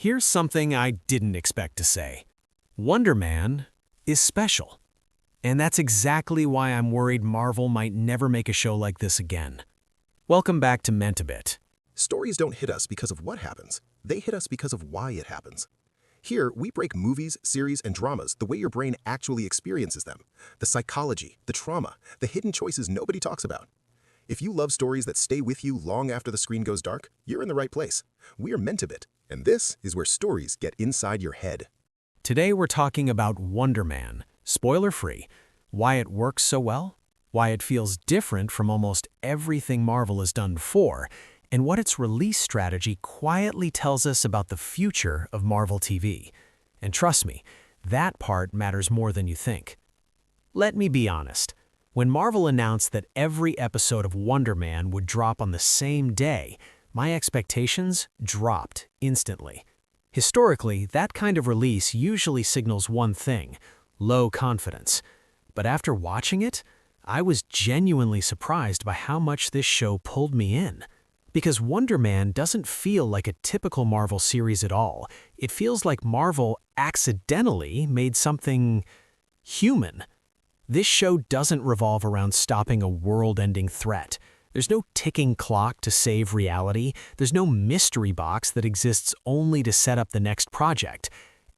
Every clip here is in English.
Here's something I didn't expect to say. Wonder Man is special. And that's exactly why I'm worried Marvel might never make a show like this again. Welcome back to Mentebit. Stories don't hit us because of what happens. They hit us because of why it happens. Here, we break movies, series, and dramas the way your brain actually experiences them. The psychology, the trauma, the hidden choices nobody talks about. If you love stories that stay with you long after the screen goes dark, you're in the right place. We're Mentebit, and this is where stories get inside your head. Today we're talking about Wonder Man, spoiler-free, why it works so well, why it feels different from almost everything Marvel has done before, and what its release strategy quietly tells us about the future of Marvel TV. And trust me, that part matters more than you think. Let me be honest. When Marvel announced that every episode of Wonder Man would drop on the same day, my expectations dropped instantly. Historically, that kind of release usually signals one thing: low confidence. But after watching it, I was genuinely surprised by how much this show pulled me in. Because Wonder Man doesn't feel like a typical Marvel series at all. It feels like Marvel accidentally made something human. This show doesn't revolve around stopping a world-ending threat. There's no ticking clock to save reality. There's no mystery box that exists only to set up the next project.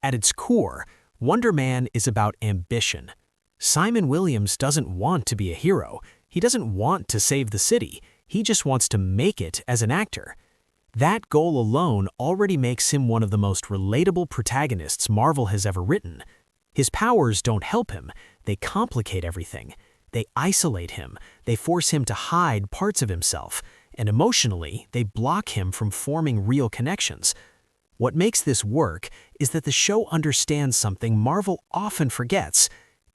At its core, Wonder Man is about ambition. Simon Williams doesn't want to be a hero. He doesn't want to save the city. He just wants to make it as an actor. That goal alone already makes him one of the most relatable protagonists Marvel has ever written. His powers don't help him. They complicate everything. They isolate him. They force him to hide parts of himself. And emotionally, they block him from forming real connections. What makes this work is that the show understands something Marvel often forgets.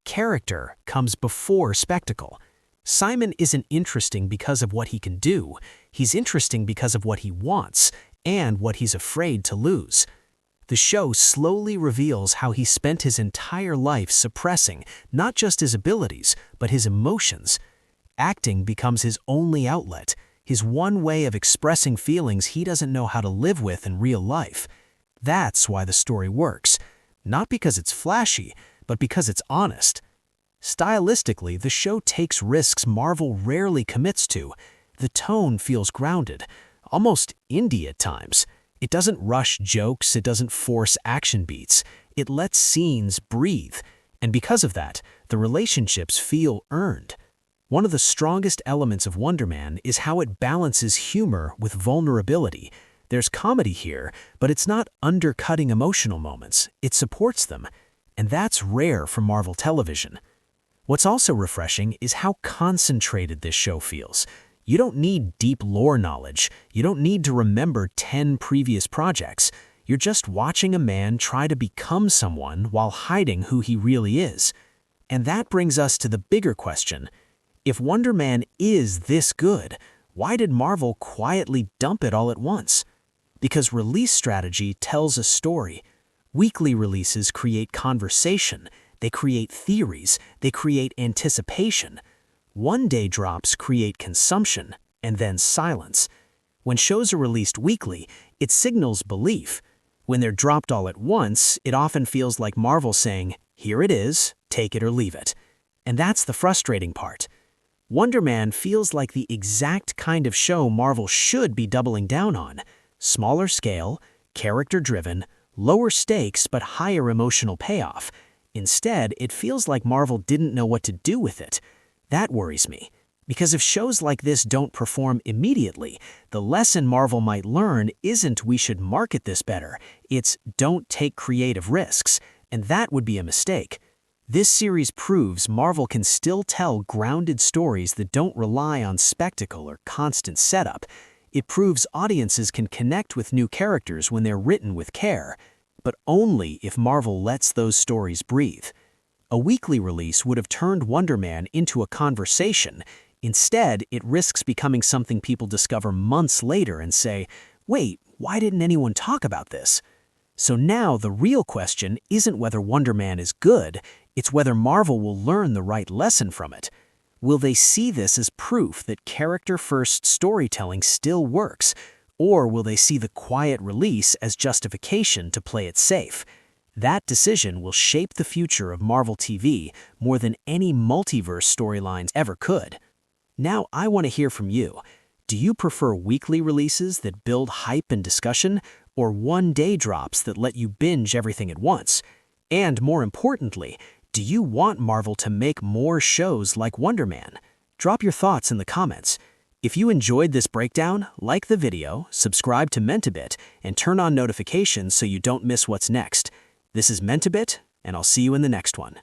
Character comes before spectacle. Simon isn't interesting because of what he can do. He's interesting because of what he wants and what he's afraid to lose. The show slowly reveals how he spent his entire life suppressing not just his abilities, but his emotions. Acting becomes his only outlet, his one way of expressing feelings he doesn't know how to live with in real life. That's why the story works. Not because it's flashy, but because it's honest. Stylistically, the show takes risks Marvel rarely commits to. The tone feels grounded, almost indie at times. It doesn't rush jokes, it doesn't force action beats. It lets scenes breathe. And because of that, the relationships feel earned. One of the strongest elements of Wonder Man is how it balances humor with vulnerability. There's comedy here, but it's not undercutting emotional moments. It supports them. And that's rare for Marvel television. What's also refreshing is how concentrated this show feels. You don't need deep lore knowledge. You don't need to remember 10 previous projects. You're just watching a man try to become someone while hiding who he really is. And that brings us to the bigger question. If Wonder Man is this good, why did Marvel quietly dump it all at once? Because release strategy tells a story. Weekly releases create conversation. They create theories. They create anticipation. One-day drops create consumption, and then silence. When shows are released weekly, it signals belief. When they're dropped all at once, it often feels like Marvel saying, "Here it is, take it or leave it." And that's the frustrating part. Wonder Man feels like the exact kind of show Marvel should be doubling down on. Smaller scale, character-driven, lower stakes but higher emotional payoff. Instead, it feels like Marvel didn't know what to do with it. That worries me, because if shows like this don't perform immediately, the lesson Marvel might learn isn't we should market this better, it's don't take creative risks, and that would be a mistake. This series proves Marvel can still tell grounded stories that don't rely on spectacle or constant setup. It proves audiences can connect with new characters when they're written with care, but only if Marvel lets those stories breathe. A weekly release would have turned Wonder Man into a conversation. Instead, it risks becoming something people discover months later and say, "Wait, why didn't anyone talk about this?" So now the real question isn't whether Wonder Man is good, it's whether Marvel will learn the right lesson from it. Will they see this as proof that character-first storytelling still works? Or will they see the quiet release as justification to play it safe? That decision will shape the future of Marvel TV more than any multiverse storylines ever could. Now, I want to hear from you. Do you prefer weekly releases that build hype and discussion, or one-day drops that let you binge everything at once? And more importantly, do you want Marvel to make more shows like Wonder Man? Drop your thoughts in the comments. If you enjoyed this breakdown, like the video, subscribe to Mentebit, and turn on notifications so you don't miss what's next. This is Mentebit, and I'll see you in the next one.